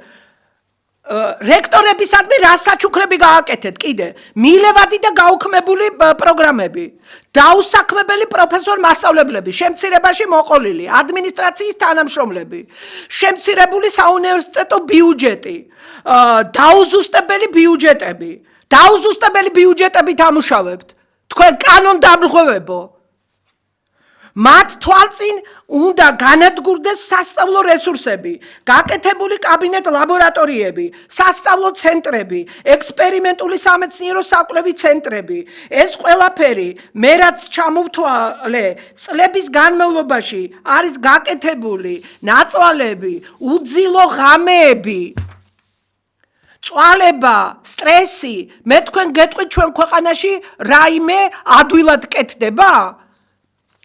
რექტორებისადმი რა საჩუქრები გააკეთეთ კიდე? მილევადი და გაუქმებული პროგრამები, დაუსაქმებელი პროფესორ მასწავლებლები, შემცირებაში მოყოლილი, ადმინისტრაციის თანამშრომლები, შემცირებული საუნივერსიტეტო ბიუჯეტი, დაუზუსტებელი ბიუჯეტები, დაუზუსტებელი ბიუჯეტებით ამუშავებთ. თქვენ კანონდამრღვევებო. მათ თვალწინ უნდა განადგურდეს სასწავლო რესურსები, გაკეთებული კაბინეტ ლაბორატორიები, სასწავლო ცენტრები, ექსპერიმენტული სამეცნიერო საკვლევი ცენტრები. ეს ყველაფერი მე რაც ჩამოვთვალე, წლების განმავლობაში არის გაკეთებული ნაწვალები, უძილო ღამეები. წვალება, სტრესი, მე თქვენ გეტყვით ჩვენ ქვეყანაში რაიმე ადვილად კეთდება?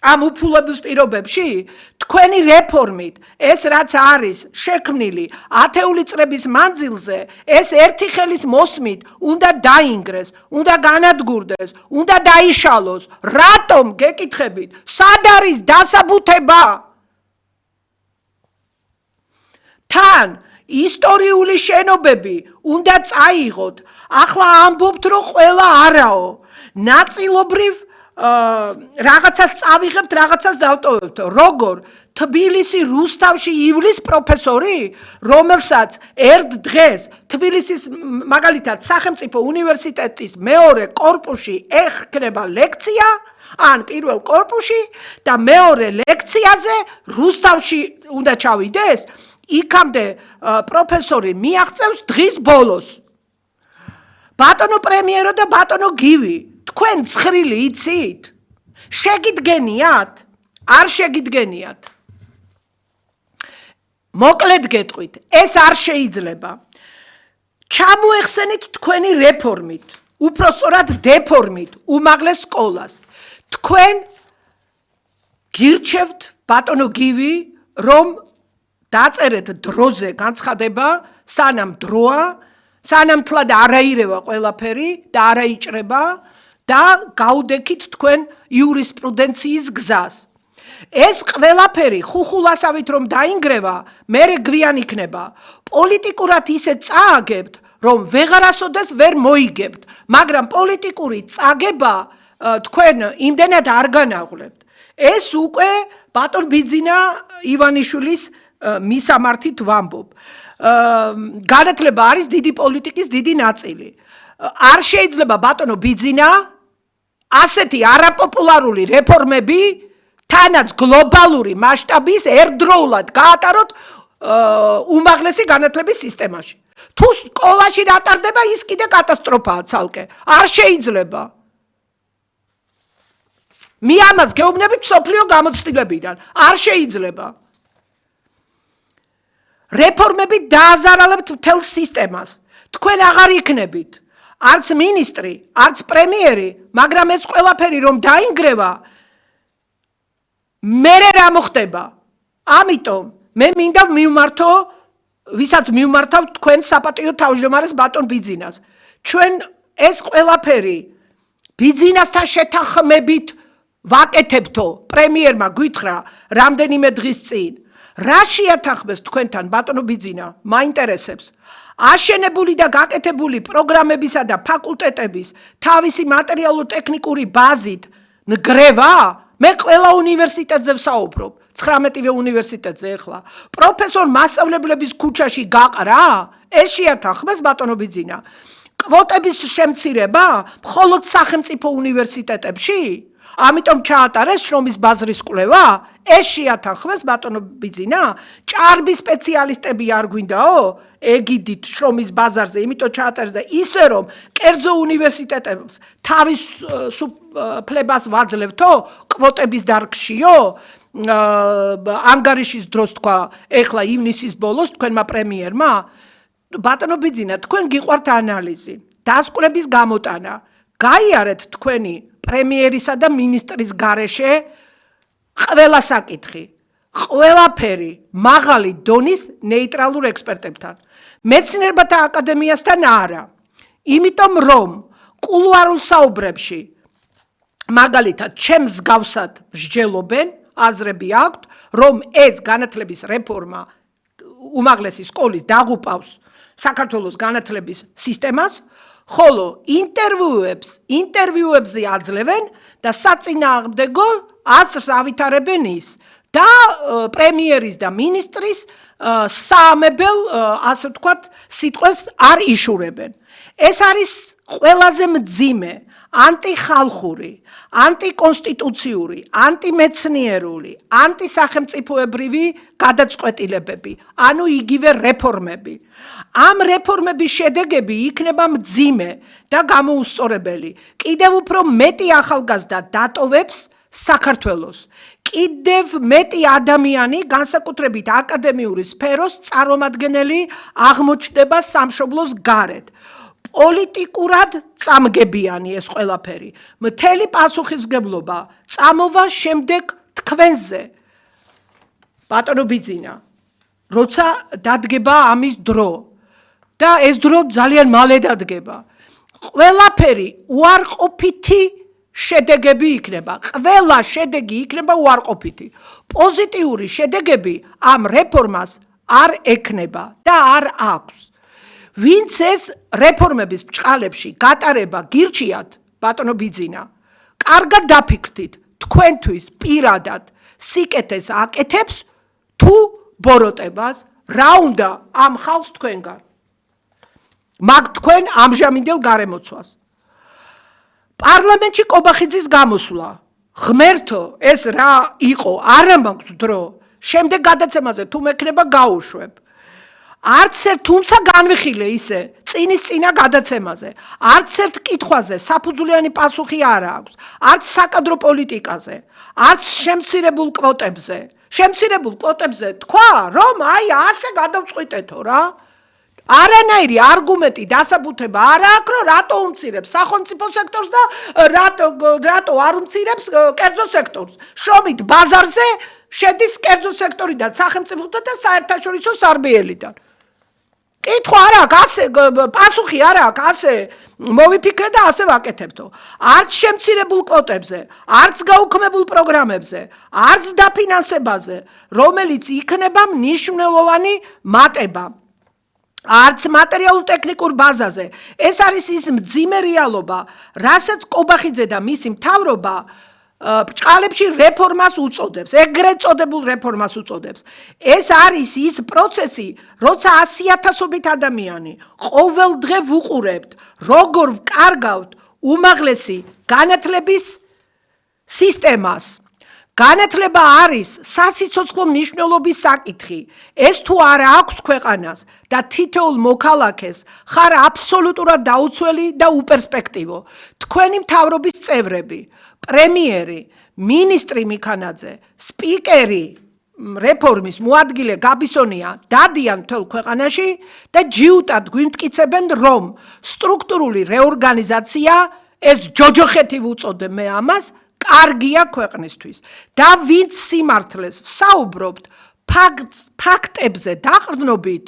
ამ უფულების პირობებში თქვენი რეფორმით ეს რაც არის შექმნილი 10 წლების მანძილზე ეს ერთი ხელის მოსმით უნდა დაინგრეს, უნდა განადგურდეს, უნდა დაიშალოს. რატომ გეკითხებით? სად არის დასაბუთება? თან ისტორიული შენობები უნდა წაიღოთ. ახლა ამბობთ რომ ყველა არაო. ნაწილობრივ რაღაცას წავიღებთ, რაღაცას დავტოვებთ. როგორ? თბილისი რუსთავში ივლის პროფესორი, რომელსაც ერთ დღეს თბილისის მაგალითად სახელმწიფო უნივერსიტეტის მეორე კორპუსში ეხება ლექცია, ან პირველ კორპუსში და მეორე ლექციაზე რუსთავში უნდა ჩავიდეს, იქამდე პროფესორი მიაღწევს დღის ბოლოს. ბატონო პრემიერო და ბატონო გივი, თქვენ ცხრილი იცით? შეგიდგენიათ? არ შეგიდგენიათ? მოკლედ გეტყვით, ეს არ შეიძლება. ჩამოეხსენით თქვენი რეფორმით, უпроსწორად დეფორმით, უმაღლეს სკოლას. თქვენ გირჩევთ ბატონო გივი, რომ დაწერეთ დროზე განცხადება, სანამ დროა, სანამ თლად არაირევა ყველაფერი და არაიჭრება და გაუდექით თქვენ იურისპრუდენციის გზას. ეს ყველაფერი ხუხულასავით რომ დაინგრევა, მერე გვიან იქნება. პოლიტიკურად ისე წააგებთ, რომ ვეღარასოდეს ვერ მოიგებთ, მაგრამ პოლიტიკური წაგება თქვენ იმდენად არ განაღლებთ. ეს უკვე ბატონ ბიძინა ივანიშვილის მისამართით ვამბობ. განათლება არის დიდი პოლიტიკის დიდი ნაწილი. არ შეიძლება ბატონო ბიძინა ასეთი არაპოპულარული რეფორმები თანაც გლობალური მასშტაბის ერთდროულად გაატაროთ უმაღლესი განათლების სისტემაში. თუ სკოლაში რატარდება, ის კიდე კატასტროფაა ცალკე. არ შეიძლება. მე ამას გეუბნებით მსოფლიო გამოცდილებიდან. არ შეიძლება. რეფორმები დააზარალებთ მთელ სისტემას. თქვენ აღარ იქნებით. არც მინისტრი, არც პრემიერი, მაგრამ ეს ყველაფერი რომ დაინგრევა, მერე რა მოხდება? ამიტომ მე მინდა მივმართო, ვისაც მივმართავ თქვენ საპატიო თავმჯდომარეს ბატონ ბიძინას. ჩვენ ეს ყველაფერი ბიძინასთან შეთანხმებით ვაკეთებთო, პრემიერმა გითხრა რამდენიმე დღის წინ. რა შეათანხმეს თქვენთან ბატონო ბიძინა? მაინტერესებს. აშენებული და გაკეთებული პროგრამებისა და ფაკულტეტების თავისი მატერიალურ-ტექნიკური ბაზით ნგრევა? მე ყველა უნივერსიტეტზე ვსაუბრობ, 19-ვე უნივერსიტეტზე ახლა. პროფესორ მასწავლებლების ქუჩაში გაყრა? ეს შეათანხმეს ბატონო ბიძინა? კვოტების შემცირება მხოლოდ სახელმწიფო უნივერსიტეტებში? ამიტომ ჩაატარეს შრომის ბაზრის კვლევა? ეს შეათანხმეს ბატონო ბიძინა? ჭარბი სპეციალისტები არ გვინდაო? ეგიდით შრომის ბაზარზე, იმიტომ ჩაატარეს და ისე რომ კერძო უნივერსიტეტებს თავის ფლებას ვაძლევთო კვოტების დარგშიო? ანგარიშის დროს თქვა, ეხლა ივნისის ბოლოს თქვენმა პრემიერმა, ბატონო ბიძინა, თქვენ გიყვართ ანალიზი, დასკვნების გამოტანა, გაიარეთ თქვენი პრემიერისა და მინისტრის გარეშე ყველა საკითხი, ყველაფერი მაღალი დონის ნეიტრალურ ექსპერტებთან, მეცნიერებათა აკადემიასთან არა, იმიტომ რომ კულუარულ საუბრებში მაგალითად ჩემს გავსად მსჯელობენ, აზრები აქვთ, რომ ეს განათლების რეფორმა უმაღლესი სკოლის დაღუპავს საქართველოს განათლების სისტემას, ხოლო ინტერვიუებზე აძლევენ და საწინააღმდეგო აზრს ავითარებენ ის და პრემიერის და მინისტრის საამებელ, ასე ვთქვათ, სიტყვებს არ იშურებენ. ეს არის ყველაზე მძიმე, ანტიხალხური, ანტიკონსტიტუციური, ანტიმეცნიერული, ანტისახელმწიფოებრივი გადაწყვეტილებები, ანუ იგივე რეფორმები. ამ რეფორმების შედეგები იქნება მძიმე და გამოუსწორებელი. კიდევ უფრო მეტი ახალგაზრდა დატოვებს საქართველოს. კიდევ მეტი ადამიანი, განსაკუთრებით აკადემიური სფეროს წარმომადგენელი აღმოჩნდება სამშობლოს გარეთ. პოლიტიკურად წამგებიანი ეს ყველაფერი. მთელი პასუხისმგებლობა წამოვა შემდეგ თქვენზე. ბატონო ბიძინა, როცა დადგება ამის დრო და ეს დრო ძალიან მალე დადგება. ყველაფერი უარყოფითი შედეგები იქნება. ყველა შედეგი იქნება უარყოფითი. პოზიტიური შედეგები ამ რეფორმას არ ექნება და არ აქვს. ვინც ეს რეფორმების ბჭყალებში გატარება გირჩიათ, ბატონო ბიძინა, კარგად დაფიქრდით, თქვენთვის პირადად სიკეთეს აკეთებს თუ ბოროტებას, რა უნდა ამ ხალხს თქვენგან. მაგ თქვენ ამჟამინდელ გარემოცვას. პარლამენტში კობახიძის გამოსვლა, ღმერთო, ეს რა იყო, არა მაქვს დრო, შემდეგ გადაცემაზე თუ მექნება გაუშვებ. არც ერთ თუმცა განვიხილე ისე წინის წინა გადაცემაზე, არც ერთ კითხვაზე საფუძვლიანი პასუხი არ აქვს, არც საკადრო პოლიტიკაზე, არც შემცირებულ კვოტებზე. შემცირებულ კვოტებზე თქვა, რომ აი ასე გადავწყვიტეთო რა. არანაირი არგუმენტი დასაბუთება არ აქვს, რომ რატო უმცირებს სახელმწიფო სექტორს და რატო არ უმცირებს კერძო სექტორს. შრომით ბაზარზე შედის კერძო სექტორიდან, სახელმწიფოდან და საერთაშორისო სარბიელიდან. კითხვა არ აქვს, ასე პასუხი არ აქვს, ასე მოვიფიქრე და ასე ვაკეთებთო. არც შემცირებულ კვოტებზე, არც გაუქმებულ პროგრამებზე, არც დაფინანსებაზე, რომელიც იქნება მნიშვნელოვანი მატება. არც მატერიალურ-ტექნიკურ ბაზაზე. ეს არის ის მძიმე რეალობა, რასაც კობახიძე და მისი მთავრობა ბრჭყალებში რეფორმას უწოდებს, ეგრეთ წოდებულ რეფორმას უწოდებს. ეს არის ის პროცესი, როცა 100,000-ობით ადამიანი ყოველ დღე ვუყურებთ, როგორ ვკარგავთ უმაღლესი განათლების სისტემას. განათლება არის სასიცოცხლო მნიშვნელობის საკითხი. ეს თუ არა აქვს ქვეყანას და თითოეულ მოქალაქეს ხარ აბსოლუტურად დაუცველი და უპერსპექტივო. თქვენი მთავრობის წევრები, პრემიერი, მინისტრი მიქანაძე, სპიკერი, რეფორმის მოადგილე გაბისონია დადიან მთელ ქვეყანაში და ჯიუტად გვიმტკიცებენ, რომ სტრუქტურული რეორგანიზაცია, ეს ჯოჯოხეთი ვუწოდე მე ამას, კარგია ქვეყნისთვის. და ვინც სიმართლეს ვსაუბრობთ, ფაქტებზე დაყრდნობით,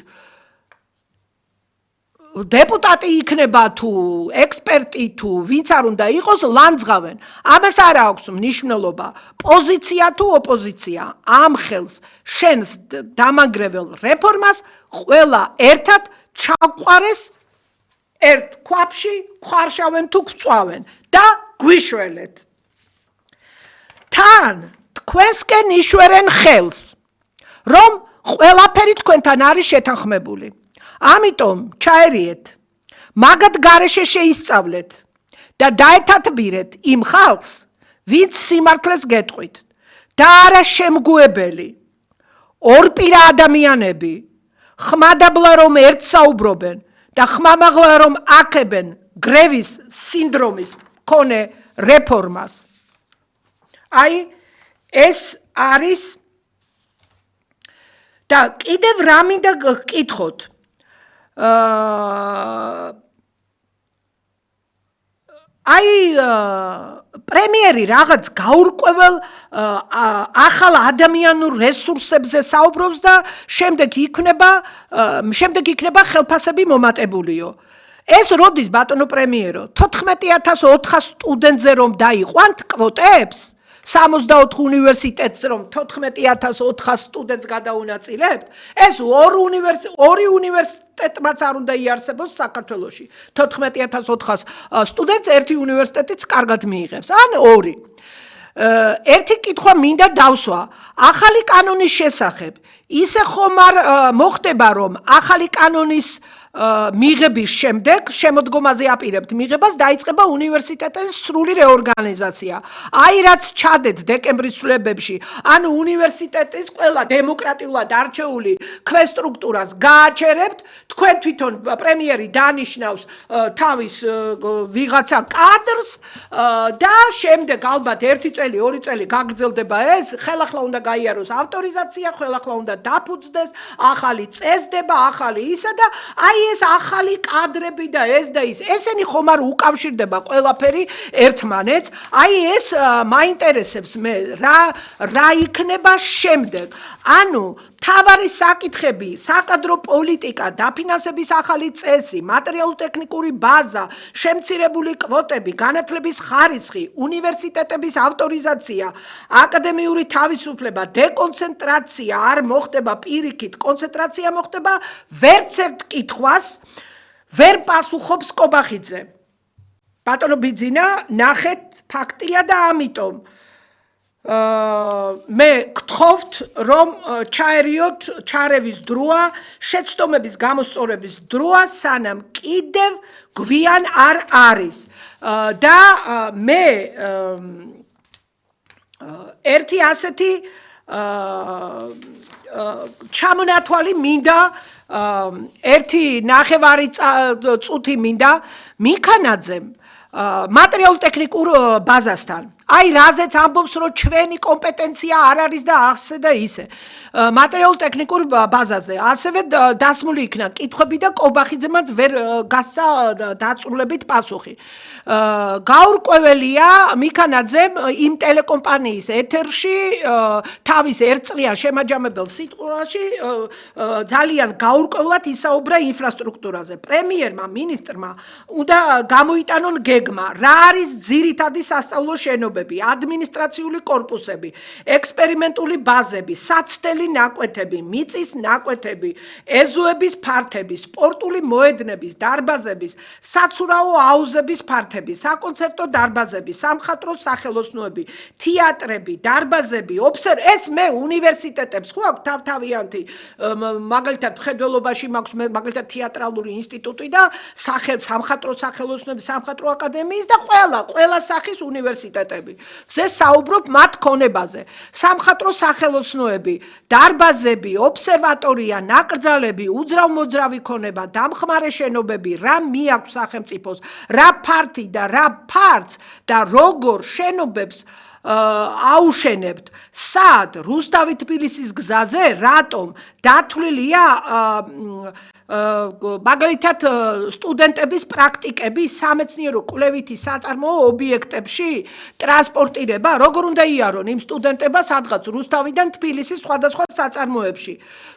დეპუტატი იქნება თუ ექსპერტი თუ ვინც არ უნდა იყოს, ლანძღავენ. ამას არ აქვს მნიშვნელობა პოზიცია თუ ოპოზიცია. ამ ხელს შენს დამანგრეველ რეფორმას ყველა ერთად ჩაყვარეს ერთ ქვაბში, ხვარშავენ თუ გვწვავენ და გვიშველეთ. თან თქვენსკენ იშვერენ ხელს, რომ ყველაფერი თქვენთან არის შეთანხმებული. ამიტომ ჩაერიეთ, მაგად გარეშე შეისწავლეთ და დაეთათბირეთ იმ ხალხს, ვინც სიმართლეს გეტყვით და არა შემგუებელი, ორპირა ადამიანები, ხმადაბლა რომ ერთ საუბრობენ და ხმამაღლა რომ აქებენ გრევის სინდრომის მქონე რეფორმას. აი, ეს არის და კიდევ რა მინდა გკითხოთ. აი, პრემიერი რაღაც გაურკვეველ ახალ ადამიანურ რესურსებზე საუბრობს და შემდეგ იქნება ხელფასები მომატებულიო. ეს როდის ბატონო პრემიერო 14,400 სტუდენტზე რომ დაიყვანთ კვოტებს, 64 უნივერსიტეტს რომ 14,400 სტუდენტს გადაუნაწილებთ, ეს ორი უნივერსიტეტმაც არ უნდა იარსებოს საქართველოში. 14,400 სტუდენტს ერთი უნივერსიტეტიც კარგად მიიღებს, ან ორი. ერთი კითხვა მინდა დავსვა, ახალი კანონის შესახებ. ისე ხომ არ მოხდება, რომ ახალი კანონის მიღების შემდეგ, შემოდგომაზე აპირებთ მიღებას, დაიწყება უნივერსიტეტების სრული რეორგანიზაცია. აი, რაც ჩადეთ დეკემბრის ცვლილებებში, ანუ უნივერსიტეტის ყველა დემოკრატიულად არჩეული ქვესტრუქტურას გააჩერებთ, თქვენ თვითონ პრემიერი დანიშნავს თავის ვიღაცა კადრს და შემდეგ ალბათ 1 წელი, 2 წელი გაგრძელდება ეს, ხელახლა უნდა გაიაროს ავტორიზაცია, ხელახლა უნდა დაფუძნდეს, ახალი წესდება, ახალი ისა და აი ეს ახალი კადრები და ეს და ის, ესენი ხომ არ უკავშირდება ყველაფერი ერთმანეთს. აი ეს მაინტერესებს მე, რა იქნება შემდეგ. ანუ მთავარი საკითხები, საკადრო პოლიტიკა, დაფინანსების ახალი წესი, მატერიალურ-ტექნიკური ბაზა, შემცირებული კვოტები, განათლების ხარისხი, უნივერსიტეტების ავტორიზაცია, აკადემიური თავისუფლება, დეკონცენტრაცია არ მოხდება პირიქით, კონცენტრაცია მოხდება, ვერც ერთ კითხვას ვერ პასუხობს კობახიძე. ბატონო ბიძინა, ნახეთ, ფაქტია და ამიტომ მე გთხოვთ, რომ ჩაერიოთ ჩარევის დროა, შეცდომების გამოსწორების დროა, სანამ კიდევ გვიან არ არის. და მე ერთი ასეთი ჩამონათვალი მინდა, ერთი ნახევარი წუთი მინდა მიქანაძემ მატერიალურ-ტექნიკურ ბაზასთან. აი რაზეც ამბობს რომ ჩვენი კომპეტენცია არ არის და ასე და ისე მატერიალურ-ტექნიკურ ბაზაზე ასევე დასმული იქნა კითხვები და კობახიძემაც ვერ გასცა დაწვრილებით პასუხი გაურკვეველია მიქანაძემ იმ ტელეკომპანიის ეთერში თავის ერთწლიან შემაჯამებელ სიტყვაში ძალიან გაურკვევლად ისაუბრა ინფრასტრუქტურაზე პრემიერმა მინისტრმა უნდა გამოიტანონ გეგმა რა არის ძირითადი სასწავლო შენობები ადმინისტრაციული კორპუსები ექსპერიმენტული ბაზები საცდელი ნაკვეთები მიწის ნაკვეთები ეზოების ფართები სპორტული მოედნების დარბაზების საცურაო აუზების ფართები საკონცერტო დარბაზები სამხატვრო სახელოსნოები თეატრები დარბაზები ეს მე უნივერსიტეტებს ხო აქვს თავთავიანთი მაგალითად მხედველობაში მაქვს მაგალითად თეატრალური ინსტიტუტი და სამხატვრო სახელოსნოები სამხატვრო აკადემიის და ყველა სახის უნივერსიტეტები ზე საუბრობ მათ ქონებაზე სამხატვრო სახელოსნოები დარბაზები ობსერვატორია ნაკრძალები უძრავ-მოძრავი ქონება დამხმარე შენობები რა მიაქვს სახელმწიფოს რა ფართი და რა ფართს და როგორ შენობებს აუშენებთ სად რუსთავი თბილისის გზაზე რატომ დათვლილია მაგალითად სტუდენტების პრაქტიკები სამეცნიერო კვლევითი საწარმოო ობიექტებში ტრანსპორტირება როგორ უნდა იარონ იმ სტუდენტებას სადღაც რუსთავიდან თბილისის სხვადასხვა საწარმოებში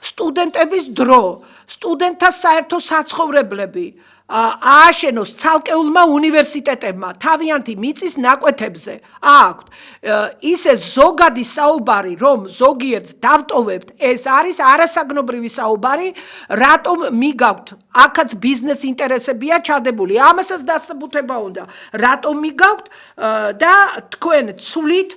სტუდენტების დრო სტუდენტთა საერთო საცხოვრებლები ააშენოს ცალკეულმა უნივერსიტეტებმა თავიანთი მიწის ნაკვეთებზე აქვთ ისე ზოგადი საუბარი რომ ზოგიერთს დავტოვებთ ეს არის არასაგნობრივი საუბარი რატომ მიგაქვთ აქაც ბიზნეს ინტერესებია ჩადებული ამასაც დასაბუთება უნდა რატომ მიგაქვთ და თქვენ ცვლით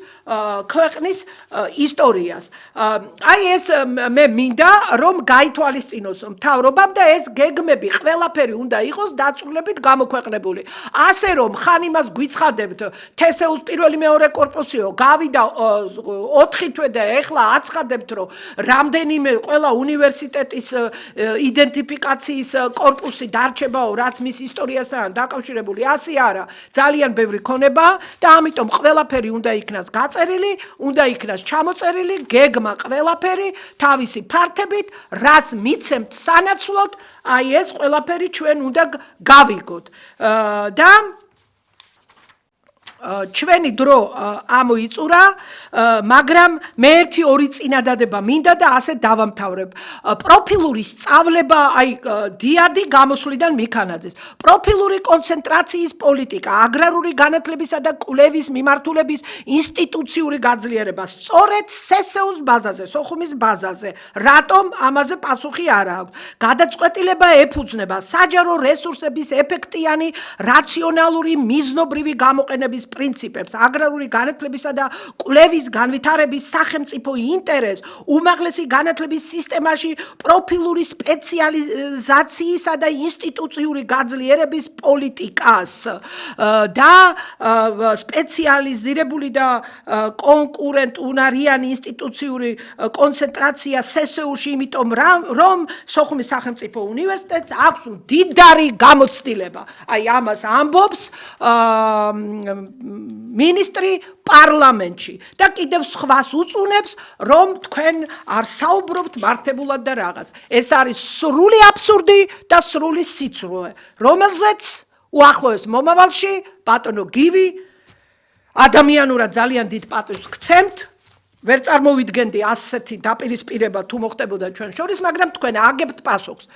ქვეყნის ისტორიას აი ეს მე მინდა რომ გაითვალისწინოს მთავრობამ და ეს გეგმები ყველაფერი უნდა იყოს დაწვრილებით გამოქვეყნებული ასე რომ ხან იმას გვიცხადებთ თესეუს პირველი მეორე კორპუსიო გავიდა 4 თვე და ეხლა აცხადებთ რომ რამდენიმე ყველა უნივერსიტეტის იდენტიფიკაციის კორპუსი დარჩებაო რაც მის ისტორიასთან დაკავშირებული ასე არა ძალიან ბევრი ქონებაა და ამიტომ ყველაფერი უნდა იქნას უნდა იქნას ჩამოწერილი გეგმა ყველაფერი თავისი ფართებით რას მიცემთ სანაცვლოდ აი ეს ყველაფერი ჩვენ უნდა გავიგოთ და ჩვენი დრო ამოიწურა მაგრამ მე ერთი ორი წინადადება მინდა და ასე დავამთავრებ პროფილური სწავლება აი დიადი გამოსვლიდან მიქანაძეს პროფილური კონცენტრაციის პოლიტიკა აგრარული განათლებისა და კვლევის მიმართულების ინსტიტუციური გაძლიერება სწორედ სესეუს ბაზაზე სოხუმის ბაზაზე რატომ ამაზე პასუხი არ აქვს გადაწყვეტილება ეფუძნება საჯარო რესურსების ეფექტიანი რაციონალური მიზნობრივი გამოყენების პრინციპებს აგრარული განათლებისა და კვლევის განვითარების სახელმწიფო ინტერესს უმაღლესი განათლების სისტემაში პროფილური სპეციალიზაციისა და ინსტიტუციური გაძლიერების პოლიტიკას და სპეციალიზირებული და კონკურენტუნარიანი ინსტიტუციური კონცენტრაცია სესეუში იმიტომ რომ სოხუმის სახელმწიფო უნივერსიტეტს აქვს მდიდარი გამოცდილება აი ამას ამბობს მინისტრი პარლამენტში და კიდევ სხვას უწუნებს რომ თქვენ არ საუბრობთ მართებულად და რაღაც ეს არის სრული აბსურდი და სრული სიცრუე რომელზეც უახლოეს მომავალში ბატონო გივი ადამიანურად ძალიან დიდ პატივს გცემთ ვერ წარმოვიდგენდი ასეთი დაპირისპირება თუ მოხდებოდა ჩვენ შორის, მაგრამ თქვენ აგებთ პასუხს.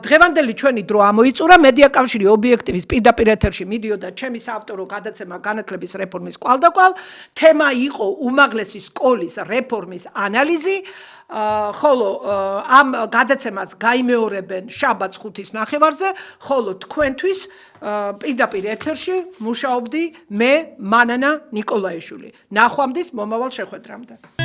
დღევანდელი ჩვენი დრო ამოიწურა, მედია კავშირი ობიექტივის პირდაპირ ეთერში მიდიოდა ჩემი საავტორო გადაცემა განათლების რეფორმის კვალდაკვალ. თემა იყო უმაღლესი სკოლის რეფორმის ანალიზი. ხოლო ამ გადაცემას გაიმეორებენ შაბათს 5:30-ზე, ხოლო თქვენთვის პირდაპირ ეთერში მუშაობდი მე მანანა ნიკოლაიშვილი. ნახვამდის მომავალ შეხვედრამდე.